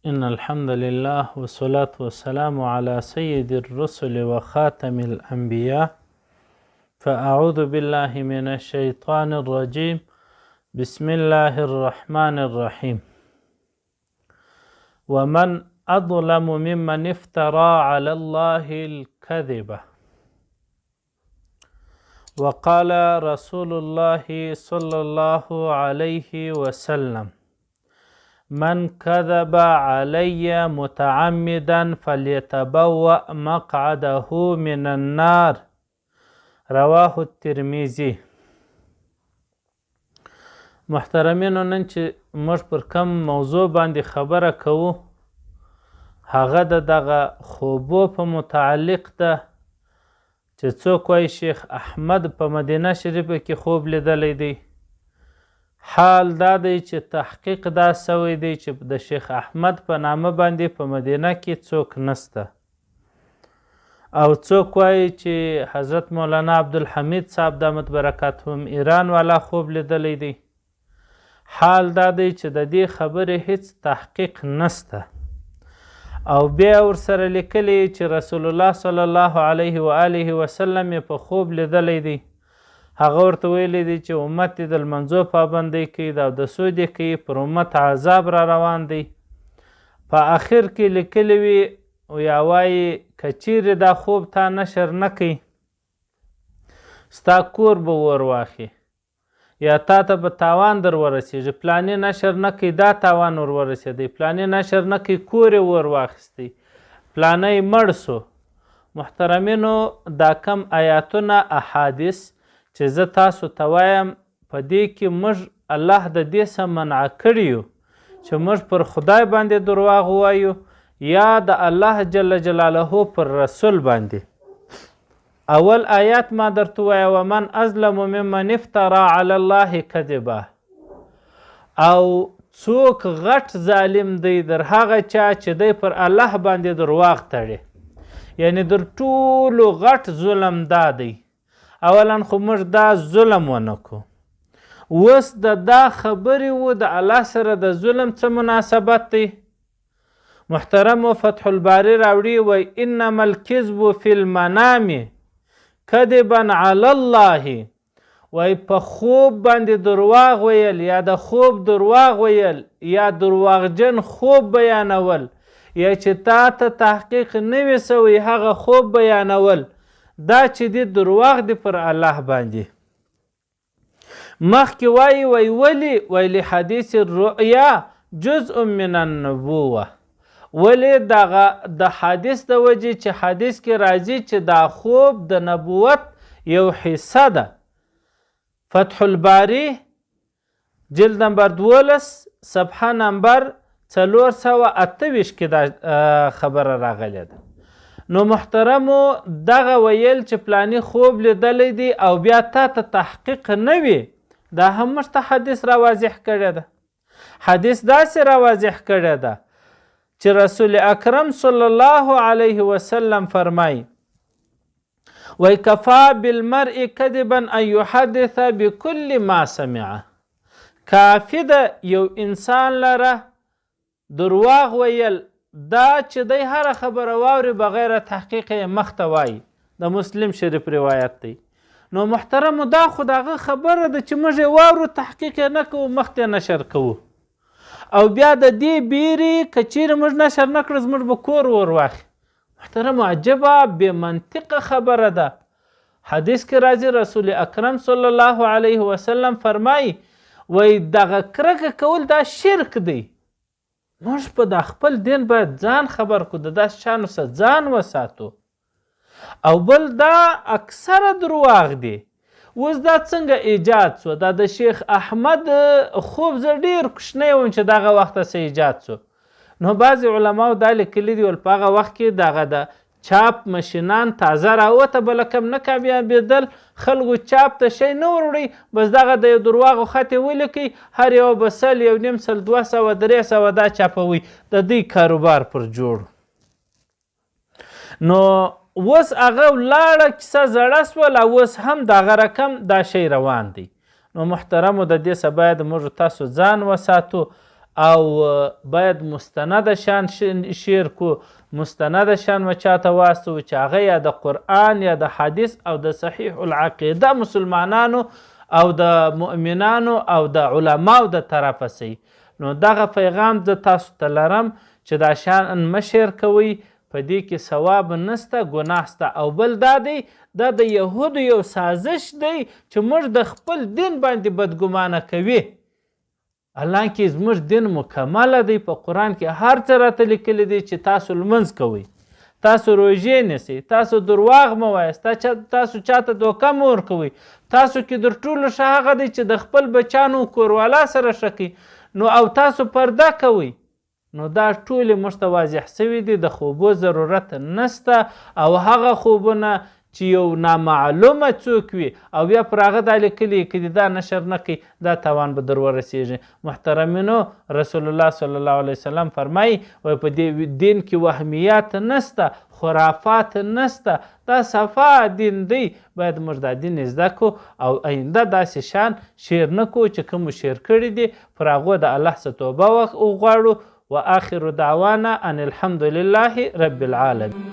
إن الحمد لله والصلاة والسلام على سيد الرسل وخاتم الأنبياء فأعوذ بالله من الشيطان الرجيم بسم الله الرحمن الرحيم ومن أظلم ممن افترى على الله الكذب وقال رسول الله صلى الله عليه وسلم من كذب علي متعمدا فليتبوأ مقعده من النار رواه الترمذي. محترمینو، نن چې موږ پر کم موضوع باندې خبره کوو هغه د دغه خوبو په متعلق ده چې څوک وایي شیخ احمد په مدینه شریفه کې خوب لیدلی دی. حال دا دی چې تحقیق دا سوی دی چې د شیخ احمد په نامه باندې په مدینه کې څوک نسته، او څوک وایي چې حضرت مولانا عبدالحمید صاحب دامت برکاتهم ایران والا خوب لیدلی دی. حال دا دی چې د دې خبرې هیڅ تحقیق نسته، او بیا ورسره لیکلی چې رسول الله صلی الله علیه و آله وسلم یې په خوب لیدلی دی. هغه ورته ویلی دی چې امت دې د لمنځو پابندۍ کوي، د اودسو دې کوي، پر امت عذاب را روان دی. په آخر کې لیکلی وي یا وایي که چیرې دا خوب تا نشر نه کوي ستا کور به ور واخلي، یا تا ته به تاوان در ورسېږي. پلانې نشر نه کوي دا تاوان ور ورسېدی، پلانې نشر نه کوي کور یې ور واخیستی، پلانی مړ سو. محترمینو، دا کم آیاتونه احادیث چې زه تاسو ته وایم په دې کې موږ الله د دې څه منع کړي یو چې موږ پر خدای باندې درواغ ووایو یا د الله جل جلاله پر رسول باندې. اول آیات ما درته ووایه ومن ازلم ممن افترا علی الله کذبا، او څوک غټ ظالم دی در هغه چا چې دی پر الله باندې درواغ تړي. یعنی در ټولو غټ ظلم دا دی. اولا خو موږ دا ظلم ونه کو، اوس د دا خبرې و د الله سره د ظلم څه مناسبت دی؟ محترمو فتح الباری راوړي وی انما الکذب فی المنام کذبا علی الله، وی په خوب باندې درواغ ویل یا د خوب درواغ ویل یا درواغجن خوب بیانول یا چې تا ته تحقیق نه وي سوی هغه خوب بیانول، دا چې دی درواغ دی پر الله باندې. مخکې وایي ولی ویلی حدیث الرؤیا جزء من النبوه، ولی دغه د حدیث د وجې چې حدیث کې راځي چې دا خوب د نبوت یو حصه ده. فتح الباری جلد نمبر 12 صفحه نمبر 428 کې دا خبره راغلی ده. نو محترمو، دغه ویل چې پلانی خوب لیدلی دی او بیا تا ته تحقیق نه وي، دا هم موږ ته حدیث را واضح کړی ده. حدیث داسې را واضح کړی ده چې رسول اکرم صلی الله علیه وسلم فرمایي وی کفا بالمرء کذبا ان یحدث بکل ما سمع، کافی ده یو انسان لره درواغ ویل دا چې دی هره خبره واوري بغیر تحقیق یې مخته وایي. د مسلم شریف روایت دی. نو محترمو، دا خو د هغه خبره ده چې موږ یې واورو تحقیق یې نه کوو مخته نشر کوو، او بیا د دې بیرې که چیرې موږ نشر نه کړو زموږ به کور ور واخلي. محترمو، عجبه بې منطقه خبره ده. حدیث کې راځي رسول اکرم صلی الله علیه وسلم فرمایي وی دغه کرکه کول دا شرک دی. موږ په د خپل دین باید ځان خبر کړو، د داسې شیانو څخه ځان وساتو. او بل دا اکثره درواغ دی. اوس دا څنګه ایجاد سو؟ دا د شیخ احمد خوب زه ډېر کوچنی وم چې دغه وخته څه ایجاد سو. نو بعضې علماو دا لیکلي دي ول په هغه وخت کې دغه د چاپ مشینان تازه راوته، بله کم نه کامیابېدل، خلکو چاپ ته شی نه وروړي، بس دغه د یو درواغو خط یې ولیکئ، هر یو به 100 1.5 200 300 دا چاپوي، د دوی کاروبار پر جوړ. نو اوس هغه ولاړه کیسه زړه سول، اوس هم دغه رقم دا شی روان دی. نو محترمو، د دې څخه باید موږ تاسو ځان وساتو او باید مستند شان شعر کو، مستند شان و چاته واستو چې هغه یا د قرآن یا د حدیث او د صحیح العقیده مسلمانانو او د مؤمنانو او د علماو د طرفه سي. نو دغه پیغام د تاسو ته لرم چې دا شان مه شعر کوئ، په دې کې ثواب نسته، ګناه سته. او بل دا دی، دا د یهودو یو سازش دی چې موږ د خپل دین باندې بدګمانه کوي، حالانکې زموږ دین مکمله دی. په قرآن کې هر څه راته لیکلی دی چې تاسو لمونځ کوئ، تاسو روژې نیسئ، تاسو درواغ مه وایاست، تاسو چاته دوکه مه ورکوئ. تاسو کې در ټولو ښه هغه دی چې د خپل بچانو کوروالا سره ښه کوي، نو او تاسو پرده کوئ. نو دا ټولې موږ ته واضح سوي دي، د خوبو ضرورت نسته. او هغه خوبونه چې یو نامعلومه څوک وي او بیا پر هغه دا لیکلي که دې دا نشر نه کوي، دا تاوان به در ورسېږي. محترمینو، رسول الله صلی الله علیه وسلم فرمایي وایي په دې دین کې وهمیات نسته، خرافات نسته، دا صفا دین دی. باید موږ دا دین زده کړو او آینده داسې شان شعر نه کوو چې کومو شعر کړي دي، پر هغو د الله څخه توبه وغواړو. وآخر دعوانا أن الحمد لله رب العالمين.